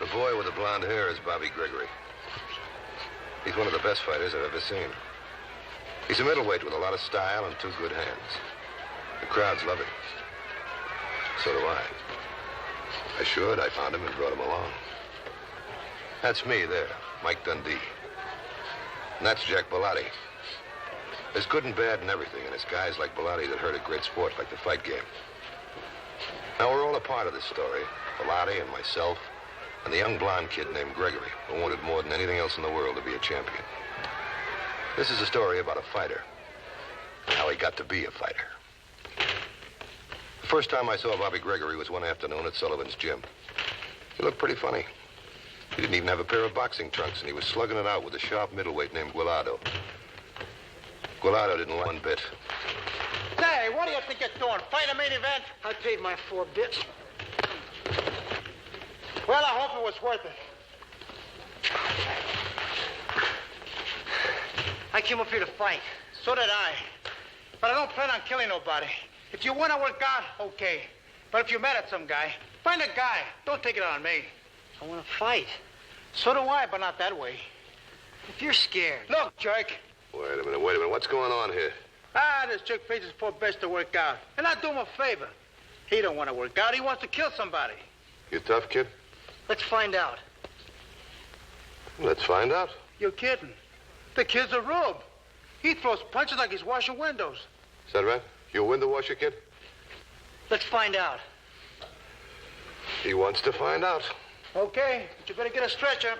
The boy with the blonde hair is Bobby Gregory. He's one of the best fighters I've ever seen. He's a middleweight with a lot of style and two good hands. The crowds love him. So do I. I should. I found him and brought him along. That's me there, Mike Dundee. And that's Jack Bellotti. There's good and bad in everything, and it's guys like Bellotti that hurt a great sport like the fight game. Now, we're all a part of this story. Bellotti and myself and the young blonde kid named Gregory, who wanted more than anything else in the world to be a champion. This is a story about a fighter, how he got to be a fighter. The first time I saw Bobby Gregory was one afternoon at Sullivan's gym. He looked pretty funny. He didn't even have a pair of boxing trunks, and he was slugging it out with a sharp middleweight named Guillardo. Guillardo didn't like one bit. Say, what do you think you're doing? Fight a main event? I paid my 4 bits. Well, I hope it was worth it. I came up here to fight. So did I. But I don't plan on killing nobody. If you want to work out, okay. But if you're mad at some guy, find a guy. Don't take it on me. I want to fight. So do I, but not that way. If you're scared. Look, jerk. Wait a minute. What's going on here? This jerk pays his 4 bits to work out. And I do him a favor. He don't want to work out. He wants to kill somebody. You tough, kid? Let's find out. Let's find out. You're kidding. The kid's a rube. He throws punches like he's washing windows. Is that right? You a window washer, kid? Let's find out. He wants to find out. Okay, but you better get a stretcher.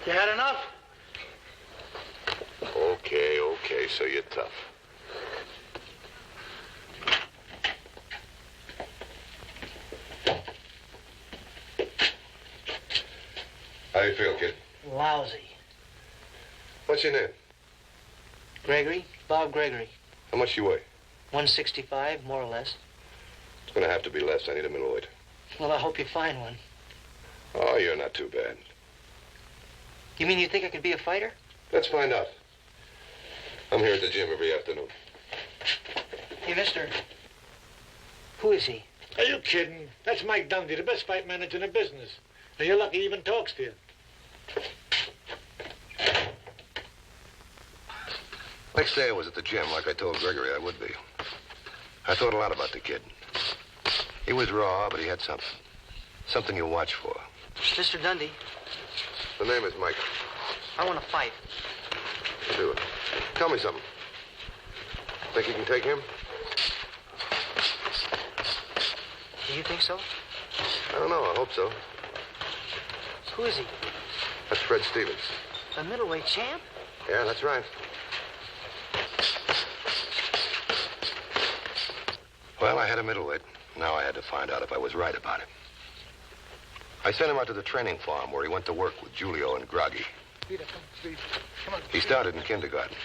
You had enough? Okay, so you're tough. How do you feel, kid? Lousy. What's your name? Gregory? Bob Gregory. How much you weigh? 165, more or less. It's gonna have to be less. I need a middleweight. Well, I hope you find one. Oh, you're not too bad. You mean you think I could be a fighter? Let's find out. I'm here at the gym every afternoon. Hey, mister. Who is he? Are you kidding? That's Mike Dundee, the best fight manager in the business. And you're lucky he even talks to you. Next day I was at the gym like I told Gregory I would be. I thought a lot about the kid. He was raw, but he had something. Something you watch for. Mr. Dundee, The name is Mike. I want to fight. Do it. Tell me something. Think you can take him? Do you think so? I don't know. I hope so. Who is he? That's Fred Stevens. A middleweight champ? Yeah, that's right. Well, I had a middleweight. Now I had to find out if I was right about it. I sent him out to the training farm where he went to work with Julio and Groggy. He started in kindergarten,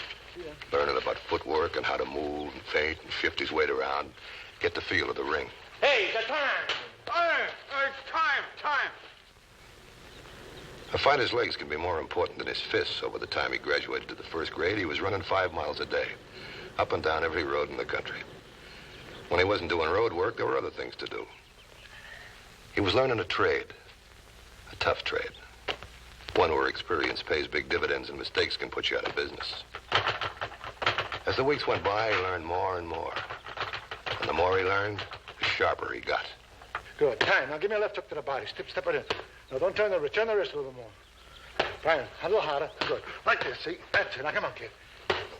learning about footwork and how to move and feint and shift his weight around, get the feel of the ring. Hey, the time! Time! A fighter's legs can be more important than his fists, so by the time he graduated to the first grade, he was running 5 miles a day, up and down every road in the country. When he wasn't doing road work, there were other things to do. He was learning a trade, a tough trade, one where experience pays big dividends and mistakes can put you out of business. As the weeks went by, he learned more and more. And the more he learned, the sharper he got. Good. Time. Now give me a left hook to the body. Step it in. Now don't turn the wrist a little bit more. Brian, a little harder. Good. Like this, see? That's it. Now come on, kid.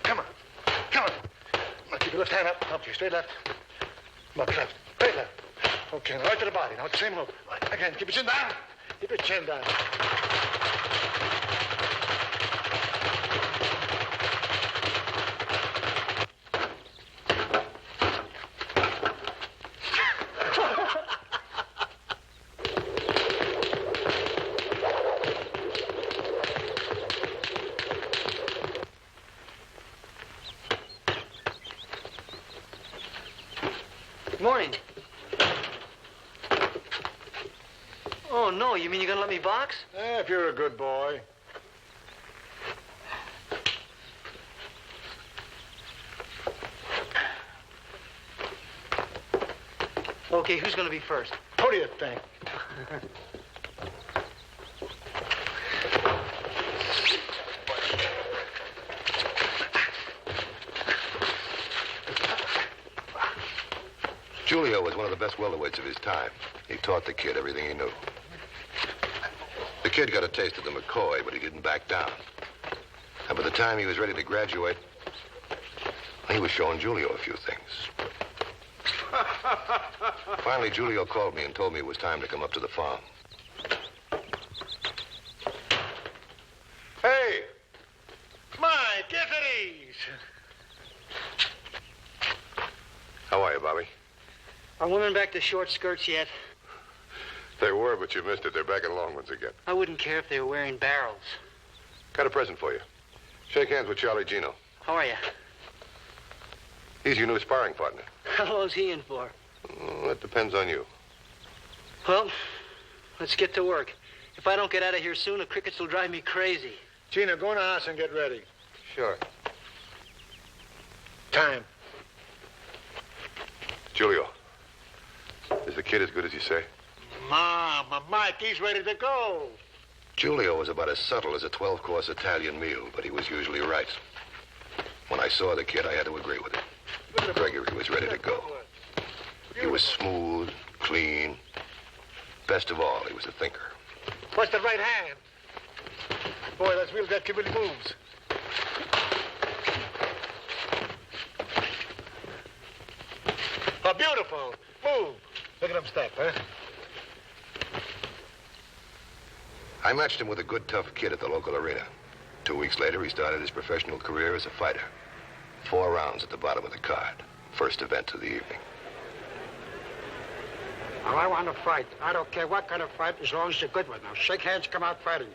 Come on. Now keep your left hand up. Okay, straight left. Look, left. Straight left. Okay, now right to the body. Now same move. Right. Again, keep your chin down. Keep your chin down. Morning. Oh, no. You mean you're going to let me box? If you're a good boy. Okay, who's going to be first? Who do you think? Julio was one of the best welterweights of his time. He taught the kid everything he knew. The kid got a taste of the McCoy, but he didn't back down. And by the time he was ready to graduate, he was showing Julio a few things. Finally, Julio called me and told me it was time to come up to the farm. Hey! Mike, get at ease! How are you, Bobby? Are women back to short skirts yet? They were, but you missed it. They're back in long ones again. I wouldn't care if they were wearing barrels. Got a present for you. Shake hands with Charlie Gino. How are you? He's your new sparring partner. How long's he in for? It depends on you. Well, let's get to work. If I don't get out of here soon, the crickets will drive me crazy. Gina, go in the house and get ready. Sure. Time. Julio, is the kid as good as you say? Mama, Mike, he's ready to go. Julio was about as subtle as a 12-course Italian meal, but he was usually right. When I saw the kid, I had to agree with him. Gregory was ready to go. He was smooth, clean. Best of all, he was a thinker. What's the right hand? Boy, let's wheel that kid when he moves. Oh, beautiful. Move. Look at him step, huh? I matched him with a good, tough kid at the local arena. 2 weeks later, he started his professional career as a fighter. 4 rounds at the bottom of the card. First event of the evening. Well, I want to fight. I don't care what kind of fight, as long as it's a good one. Now, shake hands, come out fighting.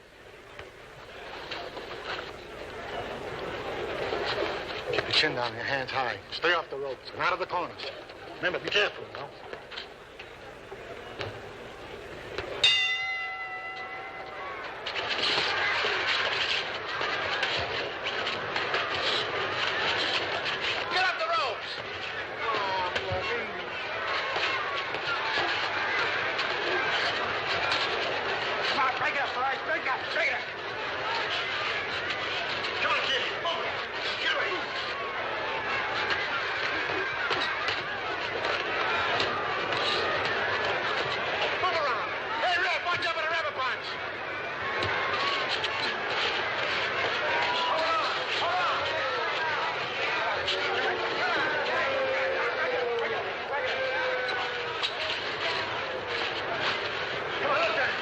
Keep your chin down, your hands high. Stay off the ropes and out of the corners. Remember, be careful, you know. Get off the ropes! Come on, break it up, Bryce. Break it up, break it up. Come on, kid. Move it. Get away. Move around. Hey, Red, watch out for the rabbit punch. Come on, look at him.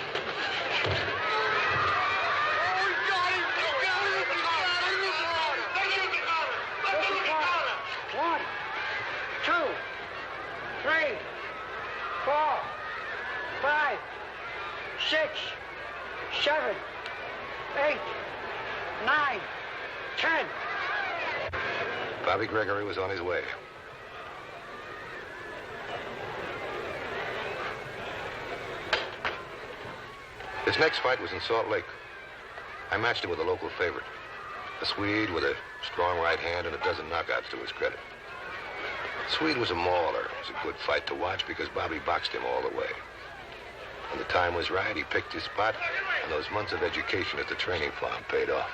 One, two, three, 4, 5, 6, 7, 8, 9, 10. Bobby Gregory was on his way. His next fight was in Salt Lake. I matched him with a local favorite. A Swede with a strong right hand and a dozen knockouts to his credit. The Swede was a mauler. It was a good fight to watch because Bobby boxed him all the way. When the time was right, he picked his spot, and those months of education at the training farm paid off.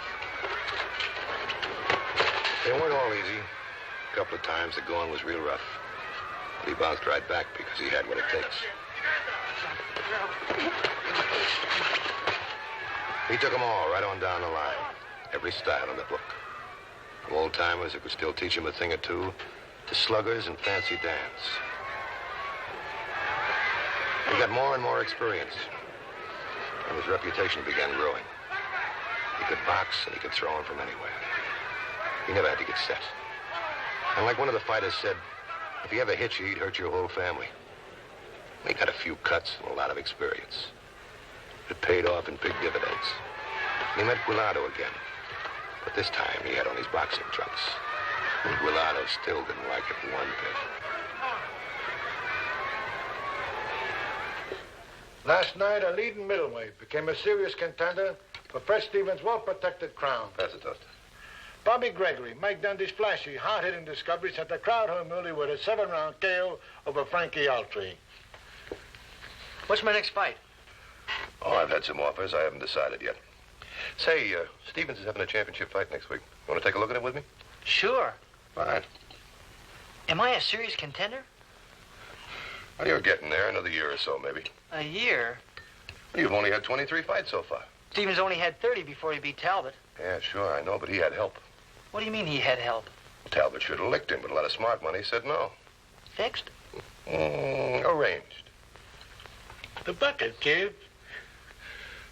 They weren't all easy. A couple of times the going was real rough. But he bounced right back because he had what it takes. He took them all right on down the line. Every style in the book. From old-timers who could still teach him a thing or two, to sluggers and fancy dance. He got more and more experience, and his reputation began growing. He could box and he could throw him from anywhere. He never had to get set. And like one of the fighters said, if he ever hit you, he'd hurt your whole family. He got a few cuts and a lot of experience. It paid off in big dividends. And he met Guillardo again. But this time, he had on his boxing trunks. And Guillardo still didn't like it one bit. Last night, a leading middleweight became a serious contender for Fred Stevens' well-protected crown. Pass it, Toaster. Bobby Gregory, Mike Dundee's flashy, hard-hitting discovery, sent the crowd home early with a 7-round KO over Frankie Altry. What's my next fight? Oh, I've had some offers. I haven't decided yet. Say, Stevens is having a championship fight next week. You want to take a look at it with me? Sure. Fine. Am I a serious contender? Well, you're getting there. Another year or so, maybe. A year? You've only had 23 fights so far. Stevens only had 30 before he beat Talbot. Yeah, sure, I know, but he had help. What do you mean he had help? Talbot should have licked him, but a lot of smart money said no. Fixed? Arranged. The bucket, kid.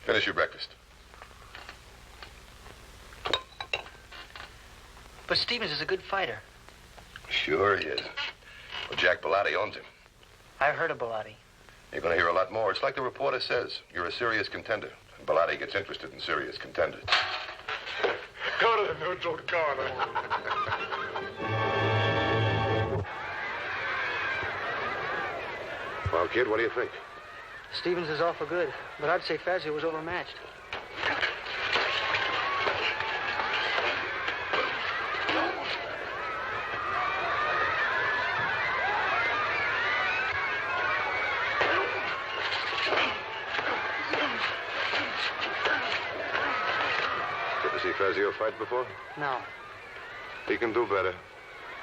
Finish your breakfast. But Stevens is a good fighter. Sure he is. Well, Jack Bellotti owns him. I've heard of Bellotti. You're going to hear a lot more. It's like the reporter says. You're a serious contender. And Bellotti gets interested in serious contenders. Go to the neutral corner. Well, kid, what do you think? Stevens is awful good, but I'd say Fazio was overmatched. Get to see Fazio fight before? No. He can do better.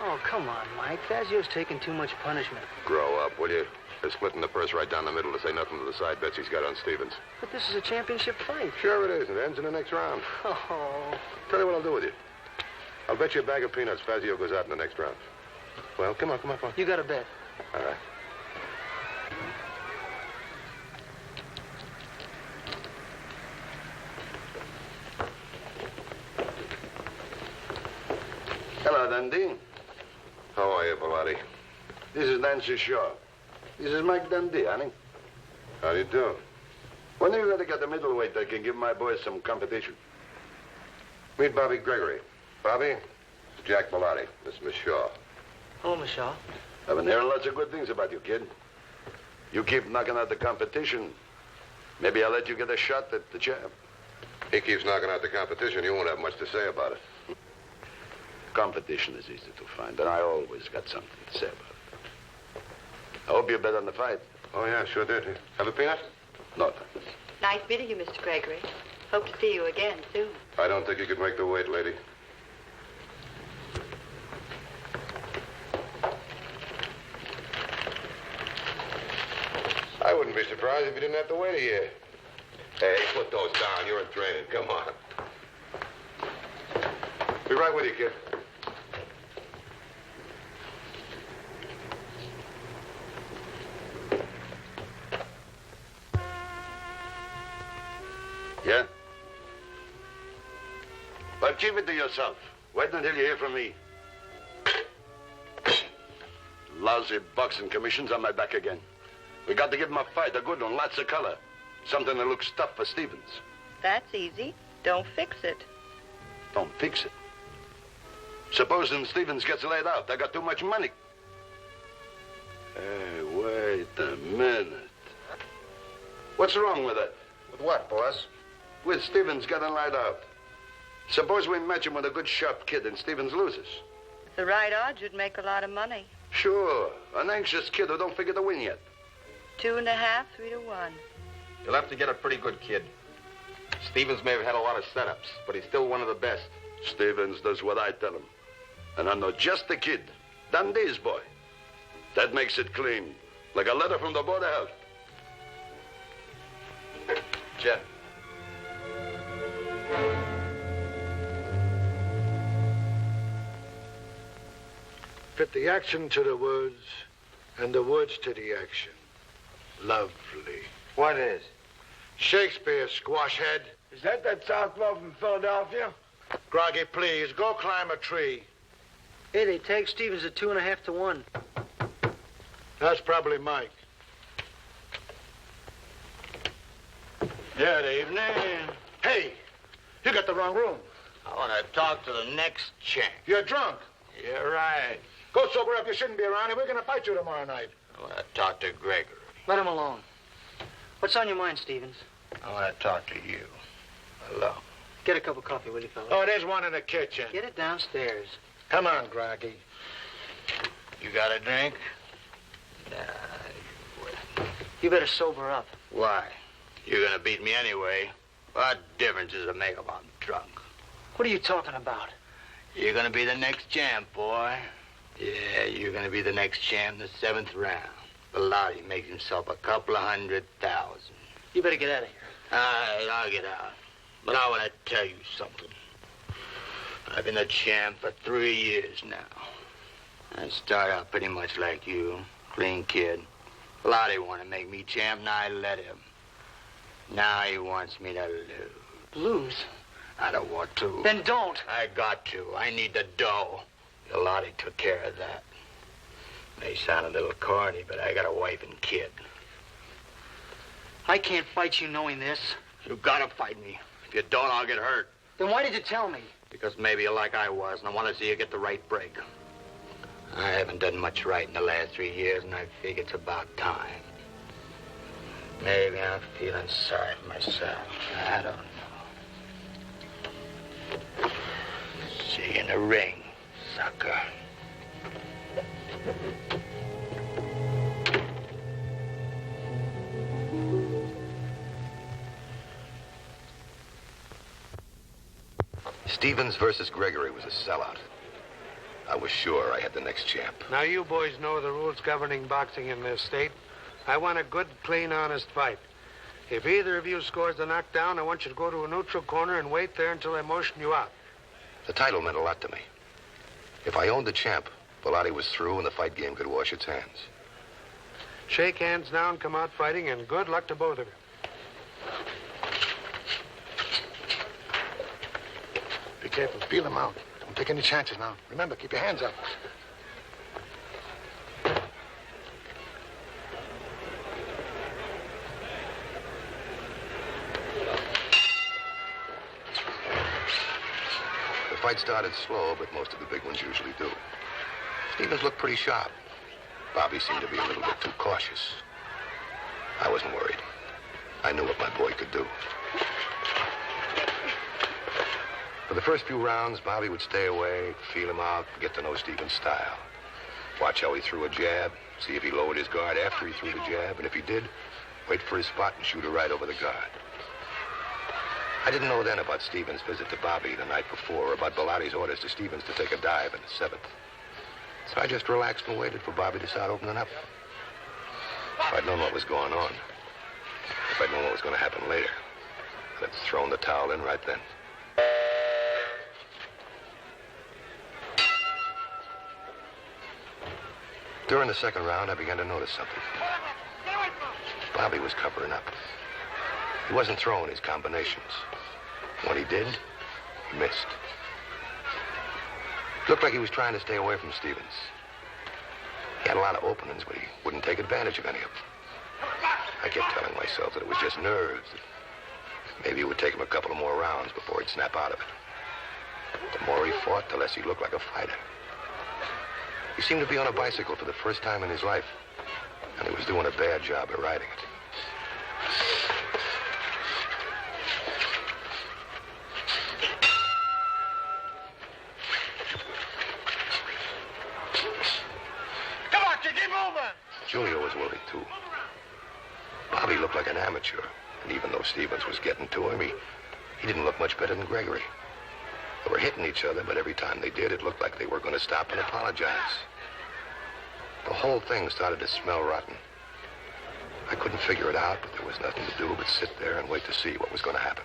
Oh, come on, Mike. Fazio's taking too much punishment. Grow up, will you? They're splitting the purse right down the middle to say nothing to the side bets he's got on Stevens. But this is a championship fight. Sure it is. It ends in the next round. Oh. Tell you what I'll do with you. I'll bet you a bag of peanuts Fazio goes out in the next round. Well, come on. You got a bet. All right. Hello, Dundee. How are you, Bellotti? This is Nancy Shaw. This is Mike Dundee, honey. How do you do? When are you going to get a middleweight that can give my boys some competition? Meet Bobby Gregory. Bobby, it's Jack Bellotti. This is Miss Shaw. Hello, Miss Shaw. I've been hearing lots of good things about you, kid. You keep knocking out the competition. Maybe I'll let you get a shot at the champ. He keeps knocking out the competition. You won't have much to say about it. Competition is easy to find, and I always got something to say about it. I hope you bet on the fight. Oh, yeah, sure did. Have a peanut? No, thanks. Nice meeting you, Mr. Gregory. Hope to see you again soon. I don't think you could make the weight, lady. I wouldn't be surprised if you didn't have to wait a year. Hey, put those down. You're in training. Come on. Be right with you, kid. Yeah? Well, keep it to yourself. Wait until you hear from me. Lousy boxing commissions on my back again. We got to give him a fight, a good one, lots of color. Something that looks tough for Stevens. That's easy. Don't fix it. Don't fix it. Supposing Stevens gets laid out, I got too much money. Hey, wait a minute. What's wrong with it? With what, boss? With Stevens getting laid out. Suppose we match him with a good, sharp kid and Stevens loses. The right odds would make a lot of money. Sure. An anxious kid who don't figure to win yet. 2.5, 3 to 1. You'll have to get a pretty good kid. Stevens may have had a lot of setups, but he's still one of the best. Stevens does what I tell him. And I know just the kid. Dundee's boy. That makes it clean. Like a letter from the Board of Health. Jen. Fit the action to the words and the words to the action. Lovely. What is? Shakespeare, squash head. Is that southpaw from Philadelphia? Groggy, please, go climb a tree. Hey, they tagged Stevens at 2.5 to 1. That's probably Mike. Good evening. Hey, you got the wrong room. I want to talk to the next champ. You're drunk. You're right. Go sober up. You shouldn't be around here. We're going to fight you tomorrow night. I want to talk to Gregory. Let him alone. What's on your mind, Stevens? I want to talk to you. Alone. Get a cup of coffee, will you, fella? Oh, there's one in the kitchen. Get it downstairs. Come on, Groggy. You got a drink? You better sober up. Why? You're gonna beat me anyway. What difference does it make if I'm drunk? What are you talking about? You're gonna be the next champ, boy. Yeah, you're gonna be the next champ in the 7th round. Bellotti makes himself a couple of $100,000. You better get out of here. I'll get out. But I want to tell you something. I've been a champ for 3 years now. I started out pretty much like you, clean kid. Bellotti wanted to make me champ, and I let him. Now he wants me to lose. Lose? I don't want to. Then don't. I got to. I need the dough. Bellotti took care of that. May sound a little corny, but I got a wife and kid. I can't fight you knowing this. You gotta fight me. If you don't, I'll get hurt. Then why did you tell me? Because maybe you're like I was, and I want to see you get the right break. I haven't done much right in the last 3 years, and I figure it's about time. Maybe I'm feeling sorry for myself. I don't know. See you in the ring, sucker. Stevens versus Gregory was a sellout. I was sure I had the next champ. Now, you boys know the rules governing boxing in this state. I want a good, clean, honest fight. If either of you scores the knockdown, I want you to go to a neutral corner and wait there until I motion you out. The title meant a lot to me. If I owned the champ, Bellotti was through and the fight game could wash its hands. Shake hands now and come out fighting, and good luck to both of you. Be careful. Feel him out. Don't take any chances now. Remember, keep your hands up. The fight started slow, but most of the big ones usually do. Stevens looked pretty sharp. Bobby seemed to be a little bit too cautious. I wasn't worried. I knew what my boy could do. For the first few rounds, Bobby would stay away, feel him out, get to know Stevens' style. Watch how he threw a jab, see if he lowered his guard after he threw the jab, and if he did, wait for his spot and shoot her right over the guard. I didn't know then about Stevens' visit to Bobby the night before, or about Bellotti's orders to Stevens to take a dive in the 7th. So I just relaxed and waited for Bobby to start opening up. If I'd known what was going on, if I'd known what was going to happen later, I'd have thrown the towel in right then. During the second round, I began to notice something. Bobby was covering up. He wasn't throwing his combinations. When he did, he missed. Looked like he was trying to stay away from Stevens. He had a lot of openings, but he wouldn't take advantage of any of them. I kept telling myself that it was just nerves. That maybe it would take him a couple of more rounds before he'd snap out of it. The more he fought, the less he looked like a fighter. He seemed to be on a bicycle for the first time in his life, and he was doing a bad job of riding it. Come on, kid, keep moving. Julio was worried, too. Bobby looked like an amateur, and even though Stevens was getting to him, he didn't look much better than Gregory. They were hitting each other, but every time they did, it looked like they were going to stop and apologize. The whole thing started to smell rotten. I couldn't figure it out, but there was nothing to do but sit there and wait to see what was going to happen.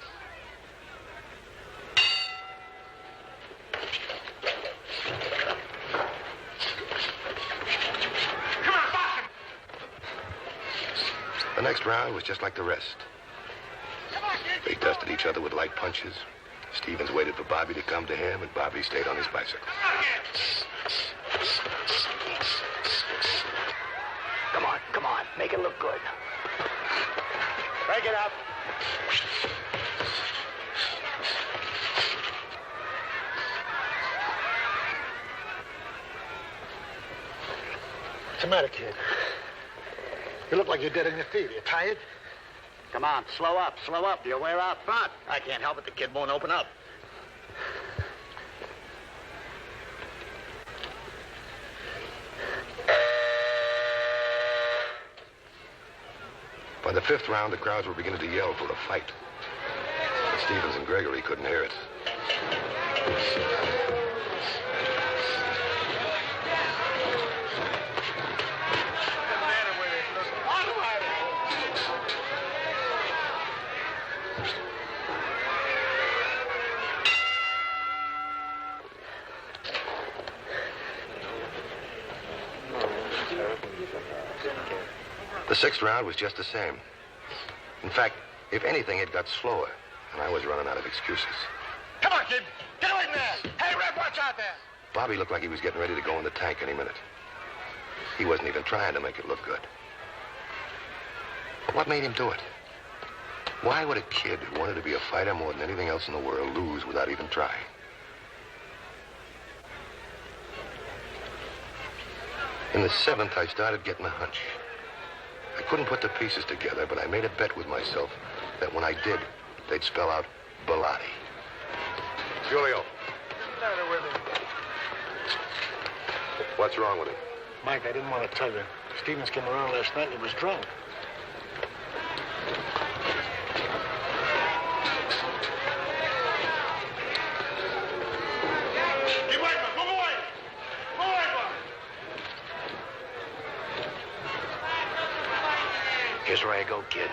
Come on, box him. The next round was just like the rest. They dusted each other with light punches. Stevens waited for Bobby to come to him, and Bobby stayed on his bicycle. Come on, make it look good. Break it up. What's the matter, kid? You look like you're dead on your feet. Are you tired? Come on, slow up. You'll wear out front. I can't help it. The kid won't open up. By the 5th round, the crowds were beginning to yell for a fight. But Stevens and Gregory couldn't hear it. The 6th round was just the same. In fact, if anything, it got slower, and I was running out of excuses. Come on, kid. Get away from there. Hey, Red, watch out there. Bobby looked like he was getting ready to go in the tank any minute. He wasn't even trying to make it look good. But what made him do it? Why would a kid who wanted to be a fighter more than anything else in the world lose without even trying? In the 7th, I started getting a hunch. I couldn't put the pieces together, but I made a bet with myself that when I did, they'd spell out Bilotti. Julio. What's the matter with him? What's wrong with him? Mike, I didn't want to tell you. Stevens came around last night and he was drunk. Get away, man. Move away. Move away, man. Here's where I go, kid.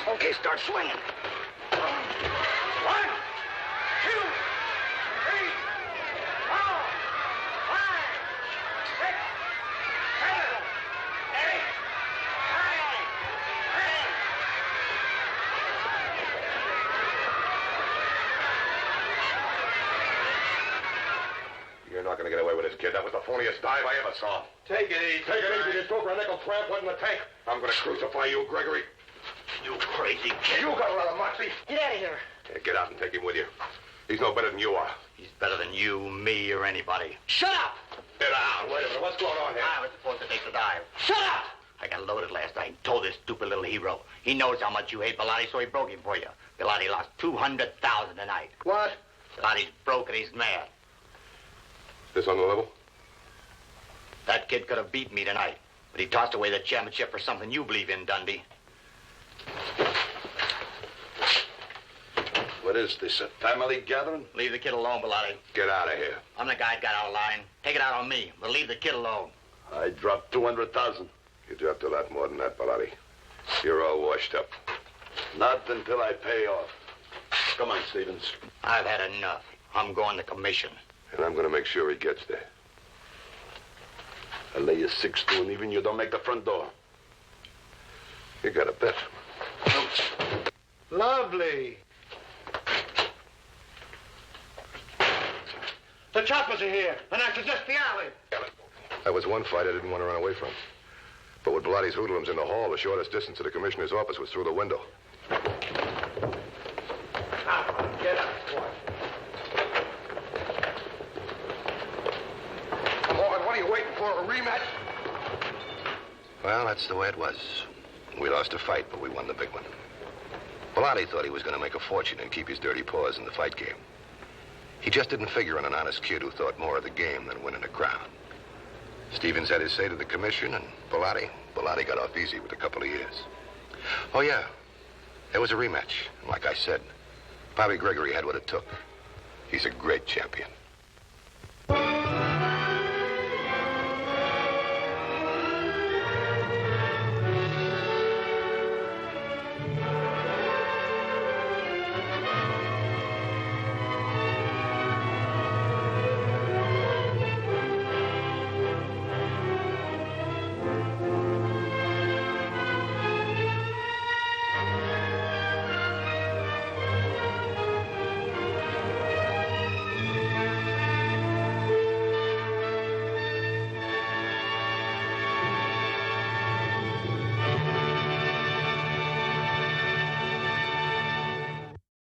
Okay, start swinging. 1, 2, 3, 4, 5, 6, 7, 8, 9, 10. You're not going to get away with this, kid. That was the phoniest dive I ever saw. Take it easy. Take it easy. Just go for a nickel tramp. What in the tank? I'm going to crucify you, Gregory. You crazy kid. You got a lot of moxie. Get out of here. Yeah, get out and take him with you. He's no better than you are. He's better than you, me, or anybody. Shut up! Get out. Wait a minute. What's going on here? I was supposed to take the dive. Shut up! I got loaded last night and told this stupid little hero. He knows how much you hate Bilotti, so he broke him for you. Bilotti lost $200,000 tonight. What? Bilotti's broke and he's mad. This on the level? That kid could have beat me tonight, but he tossed away the championship for something you believe in, Dundee. What is this, a family gathering? Leave the kid alone, Bilotti. Get out of here. I'm the guy that got out of line. Take it out on me, but leave the kid alone. I dropped 200,000. You dropped a lot more than that, Bilotti. You're all washed up. Not until I pay off. Come on, Stevens. I've had enough. I'm going to commission. And I'm going to make sure he gets there. I'll lay you 6 to an even you don't make the front door. You got a bet. Lovely. The choppers are here, and I suggest the alley. That was one fight I didn't want to run away from. But with Bilotti's hoodlums in the hall, the shortest distance to the commissioner's office was through the window. Now, get up, boy. Come on, what are you waiting for, a rematch? Well, that's the way it was. We lost a fight, but we won the big one. Bilotti thought he was going to make a fortune and keep his dirty paws in the fight game. He just didn't figure on an honest kid who thought more of the game than winning a crown. Stevens had his say to the commission, and Bilotti got off easy with a couple of years. Oh, yeah, there was a rematch. And like I said, Bobby Gregory had what it took. He's a great champion.